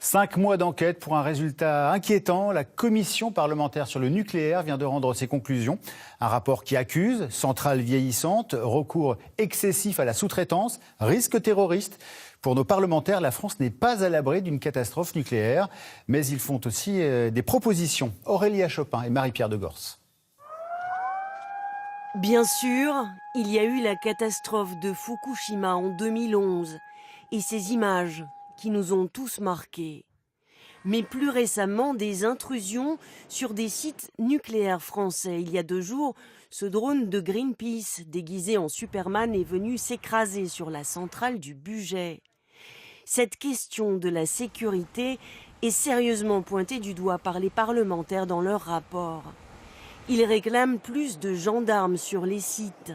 5 mois d'enquête pour un résultat inquiétant. La commission parlementaire sur le nucléaire vient de rendre ses conclusions. Un rapport qui accuse centrales vieillissantes, recours excessif à la sous-traitance, risque terroriste. Pour nos parlementaires, la France n'est pas à l'abri d'une catastrophe nucléaire, mais ils font aussi des propositions. Aurélia Chopin et Marie-Pierre de Gors. Bien sûr, il y a eu la catastrophe de Fukushima en 2011 et ces images qui nous ont tous marqués. Mais plus récemment, des intrusions sur des sites nucléaires français. Il y a 2 jours, ce drone de Greenpeace, déguisé en Superman, est venu s'écraser sur la centrale du Bugey. Cette question de la sécurité est sérieusement pointée du doigt par les parlementaires dans leur rapport. Ils réclament plus de gendarmes sur les sites,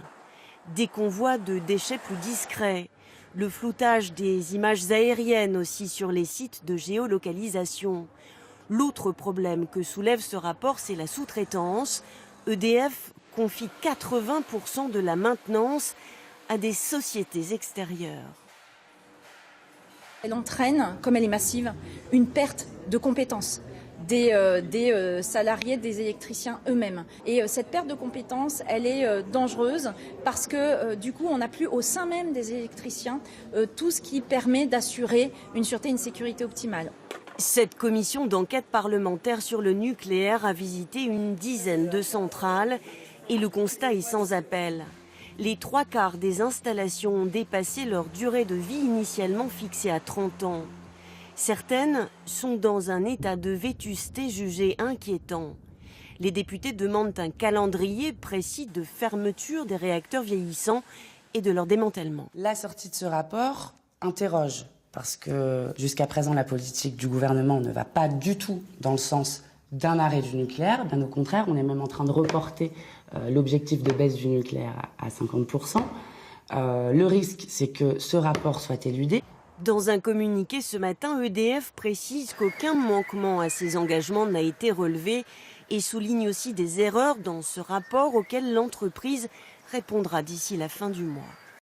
des convois de déchets plus discrets, le floutage des images aériennes aussi sur les sites de géolocalisation. L'autre problème que soulève ce rapport, c'est la sous-traitance. EDF confie 80% de la maintenance à des sociétés extérieures. Elle entraîne, comme elle est massive, une perte de compétences des salariés, des électriciens eux-mêmes. Et cette perte de compétences, elle est dangereuse parce que du coup, on n'a plus au sein même des électriciens tout ce qui permet d'assurer une sûreté et une sécurité optimale. Cette commission d'enquête parlementaire sur le nucléaire a visité une dizaine de centrales et le constat est sans appel. Les 3/4 des installations ont dépassé leur durée de vie initialement fixée à 30 ans. Certaines sont dans un état de vétusté jugé inquiétant. Les députés demandent un calendrier précis de fermeture des réacteurs vieillissants et de leur démantèlement. La sortie de ce rapport interroge, parce que jusqu'à présent, la politique du gouvernement ne va pas du tout dans le sens d'un arrêt du nucléaire. Bien au contraire, on est même en train de reporter l'objectif de baisse du nucléaire à 50%. Le risque, c'est que ce rapport soit éludé. Dans un communiqué ce matin, EDF précise qu'aucun manquement à ses engagements n'a été relevé et souligne aussi des erreurs dans ce rapport auquel l'entreprise répondra d'ici la fin du mois.